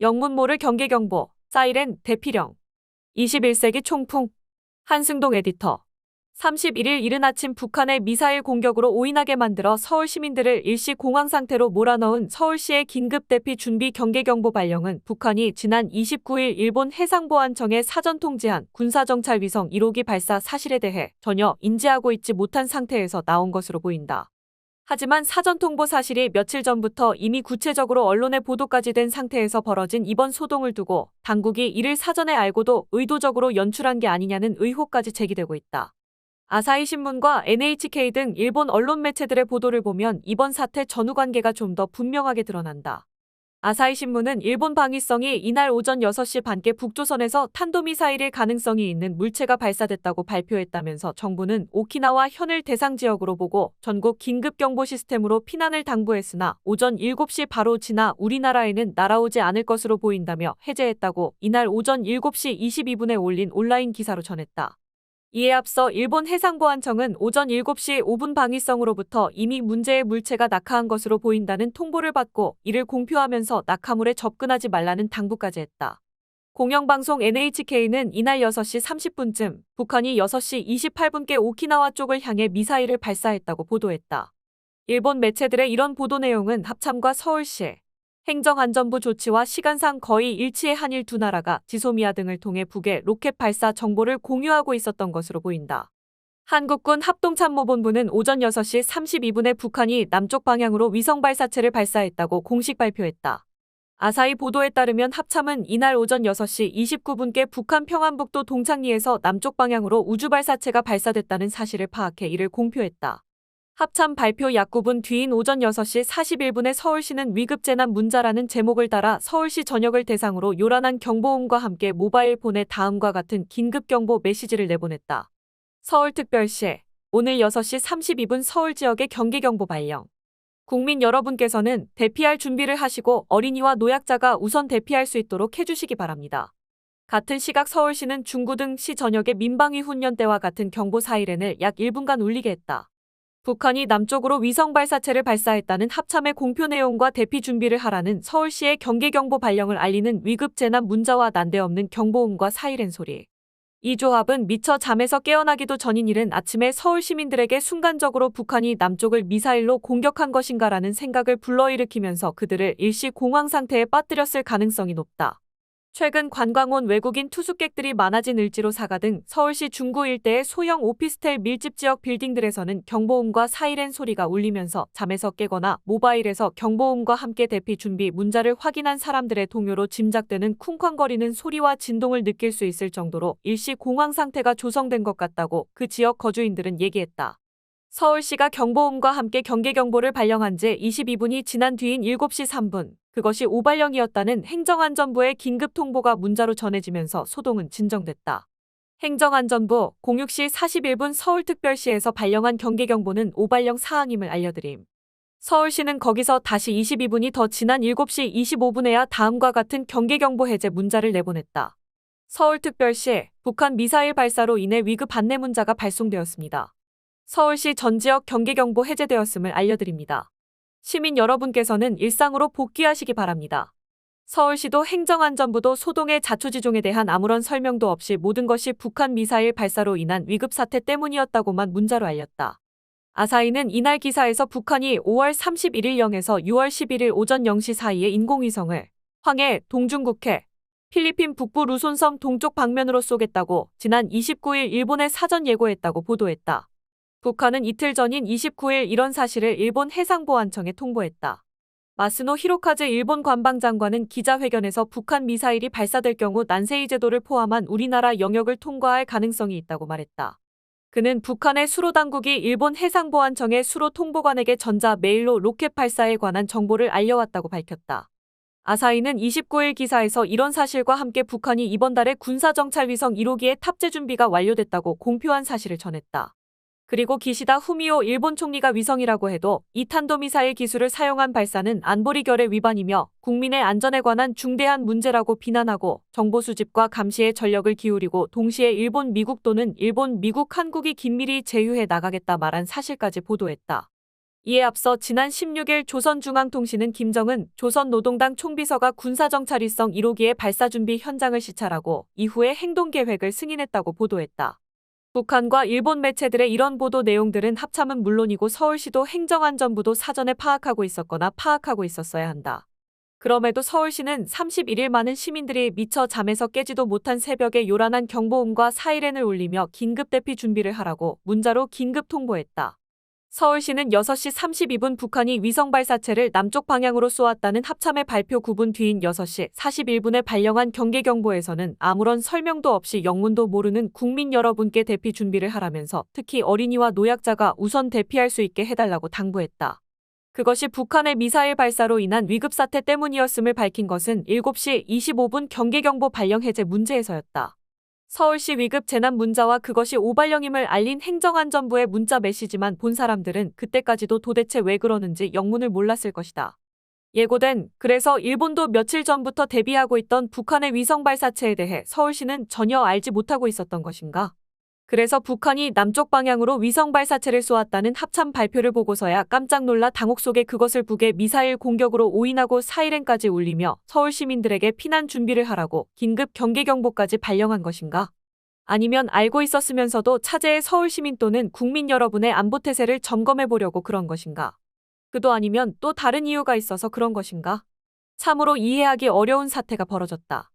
영문 모를 경계경보, 사이렌, 대피령. 21세기 총풍. 한승동 에디터. 31일 이른 아침 북한의 미사일 공격으로 오인하게 만들어 서울 시민들을 일시 공황 상태로 몰아넣은 서울시의 긴급 대피 준비 경계경보 발령은 북한이 지난 29일 일본 해상보안청에 사전 통지한 군사정찰 위성 1호기 발사 사실에 대해 전혀 인지하고 있지 못한 상태에서 나온 것으로 보인다. 하지만 사전 통보 사실이 며칠 전부터 이미 구체적으로 언론에 보도까지 된 상태에서 벌어진 이번 소동을 두고 당국이 이를 사전에 알고도 의도적으로 연출한 게 아니냐는 의혹까지 제기되고 있다. 아사히 신문과 NHK 등 일본 언론 매체들의 보도를 보면 이번 사태 전후 관계가 좀 더 분명하게 드러난다. 아사히 신문은 일본 방위성이 이날 오전 6시 반께 북조선에서 탄도미사일일 가능성이 있는 물체가 발사됐다고 발표했다면서 정부는 오키나와 현을 대상 지역으로 보고 전국 긴급경보 시스템으로 피난을 당부했으나 오전 7시 바로 지나 우리나라에는 날아오지 않을 것으로 보인다며 해제했다고 이날 오전 7시 22분에 올린 온라인 기사로 전했다. 이에 앞서 일본 해상보안청은 오전 7시 5분 방위성으로부터 이미 문제의 물체가 낙하한 것으로 보인다는 통보를 받고 이를 공표하면서 낙하물에 접근하지 말라는 당부까지 했다. 공영방송 NHK는 이날 6시 30분쯤 북한이 6시 28분께 오키나와 쪽을 향해 미사일을 발사했다고 보도했다. 일본 매체들의 이런 보도 내용은 합참과 서울시 행정안전부 조치와 시간상 거의 일치해 한일 두 나라가 지소미아 등을 통해 북의 로켓 발사 정보를 공유하고 있었던 것으로 보인다. 한국군 합동참모본부는 오전 6시 32분에 북한이 남쪽 방향으로 위성 발사체를 발사했다고 공식 발표했다. 아사히 보도에 따르면 합참은 이날 오전 6시 29분께 북한 평안북도 동창리에서 남쪽 방향으로 우주 발사체가 발사됐다는 사실을 파악해 이를 공표했다. 합참 발표 약 9분 뒤인 오전 6시 41분에 서울시는 위급재난 문자라는 제목을 달아 서울시 전역을 대상으로 요란한 경보음과 함께 모바일 폰에 다음과 같은 긴급경보 메시지를 내보냈다. 서울특별시 오늘 6시 32분 서울 지역의 경계경보 발령. 국민 여러분께서는 대피할 준비를 하시고 어린이와 노약자가 우선 대피할 수 있도록 해주시기 바랍니다. 같은 시각 서울시는 중구 등 시 전역의 민방위 훈련대와 같은 경보 사이렌을 약 1분간 울리게 했다. 북한이 남쪽으로 위성 발사체를 발사했다는 합참의 공표 내용과 대피 준비를 하라는 서울시의 경계경보 발령을 알리는 위급재난 문자와 난데없는 경보음과 사이렌 소리. 이 조합은 미처 잠에서 깨어나기도 전인 이른 아침에 서울 시민들에게 순간적으로 북한이 남쪽을 미사일로 공격한 것인가라는 생각을 불러일으키면서 그들을 일시 공황 상태에 빠뜨렸을 가능성이 높다. 최근 관광 온 외국인 투숙객들이 많아진 을지로 사가 등 서울시 중구 일대의 소형 오피스텔 밀집 지역 빌딩들에서는 경보음과 사이렌 소리가 울리면서 잠에서 깨거나 모바일에서 경보음과 함께 대피 준비 문자를 확인한 사람들의 동요로 짐작되는 쿵쾅거리는 소리와 진동을 느낄 수 있을 정도로 일시 공황 상태가 조성된 것 같다고 그 지역 거주인들은 얘기했다. 서울시가 경보음과 함께 경계경보를 발령한 지 22분이 지난 뒤인 7시 3분, 그것이 오발령이었다는 행정안전부의 긴급 통보가 문자로 전해지면서 소동은 진정됐다. 행정안전부 06시 41분 서울특별시에서 발령한 경계경보는 오발령 사항임을 알려드림. 서울시는 거기서 다시 22분이 더 지난 7시 25분에야 다음과 같은 경계경보 해제 문자를 내보냈다. 서울특별시 북한 미사일 발사로 인해 위급 안내 문자가 발송되었습니다. 서울시 전 지역 경계경보 해제되었음을 알려드립니다. 시민 여러분께서는 일상으로 복귀하시기 바랍니다. 서울시도 행정안전부도 소동의 자초지종에 대한 아무런 설명도 없이 모든 것이 북한 미사일 발사로 인한 위급사태 때문이었다고만 문자로 알렸다. 아사히는 이날 기사에서 북한이 5월 31일 0에서 6월 11일 오전 0시 사이에 인공위성을 황해, 동중국해, 필리핀 북부 루손섬 동쪽 방면으로 쏘겠다고 지난 29일 일본에 사전 예고했다고 보도했다. 북한은 이틀 전인 29일 이런 사실을 일본 해상보안청에 통보했다. 마스노 히로카즈 일본 관방장관은 기자회견에서 북한 미사일이 발사될 경우 난세이 제도를 포함한 우리나라 영역을 통과할 가능성이 있다고 말했다. 그는 북한의 수로 당국이 일본 해상보안청의 수로 통보관에게 전자 메일로 로켓 발사에 관한 정보를 알려왔다고 밝혔다. 아사히는 29일 기사에서 이런 사실과 함께 북한이 이번 달에 군사정찰위성 1호기의 탑재 준비가 완료됐다고 공표한 사실을 전했다. 그리고 기시다 후미오 일본 총리가 위성이라고 해도 이 탄도미사일 기술을 사용한 발사는 안보리 결의 위반이며 국민의 안전에 관한 중대한 문제라고 비난하고 정보 수집과 감시에 전력을 기울이고 동시에 일본 미국 또는 일본 미국 한국이 긴밀히 제휴해 나가겠다 말한 사실까지 보도했다. 이에 앞서 지난 16일 조선중앙통신은 김정은 조선노동당 총비서가 군사정찰위성 1호기의 발사준비 현장을 시찰하고 이후에 행동계획을 승인했다고 보도했다. 북한과 일본 매체들의 이런 보도 내용들은 합참은 물론이고 서울시도 행정안전부도 사전에 파악하고 있었거나 파악하고 있었어야 한다. 그럼에도 서울시는 31일 많은 시민들이 미처 잠에서 깨지도 못한 새벽에 요란한 경보음과 사이렌을 울리며 긴급 대피 준비를 하라고 문자로 긴급 통보했다. 서울시는 6시 32분 북한이 위성 발사체를 남쪽 방향으로 쏘았다는 합참의 발표 9분 뒤인 6시 41분에 발령한 경계경보에서는 아무런 설명도 없이 영문도 모르는 국민 여러분께 대피 준비를 하라면서 특히 어린이와 노약자가 우선 대피할 수 있게 해달라고 당부했다. 그것이 북한의 미사일 발사로 인한 위급사태 때문이었음을 밝힌 것은 7시 25분 경계경보 발령 해제 문제에서였다. 서울시 위급 재난 문자와 그것이 오발령임을 알린 행정안전부의 문자 메시지만 본 사람들은 그때까지도 도대체 왜 그러는지 영문을 몰랐을 것이다. 예고된 그래서 일본도 며칠 전부터 대비하고 있던 북한의 위성 발사체에 대해 서울시는 전혀 알지 못하고 있었던 것인가? 그래서 북한이 남쪽 방향으로 위성 발사체를 쏘았다는 합참 발표를 보고서야 깜짝 놀라 당혹 속에 그것을 북의 미사일 공격으로 오인하고 사이렌까지 울리며 서울 시민들에게 피난 준비를 하라고 긴급 경계경보까지 발령한 것인가? 아니면 알고 있었으면서도 차제의 서울 시민 또는 국민 여러분의 안보 태세를 점검해 보려고 그런 것인가? 그도 아니면 또 다른 이유가 있어서 그런 것인가? 참으로 이해하기 어려운 사태가 벌어졌다.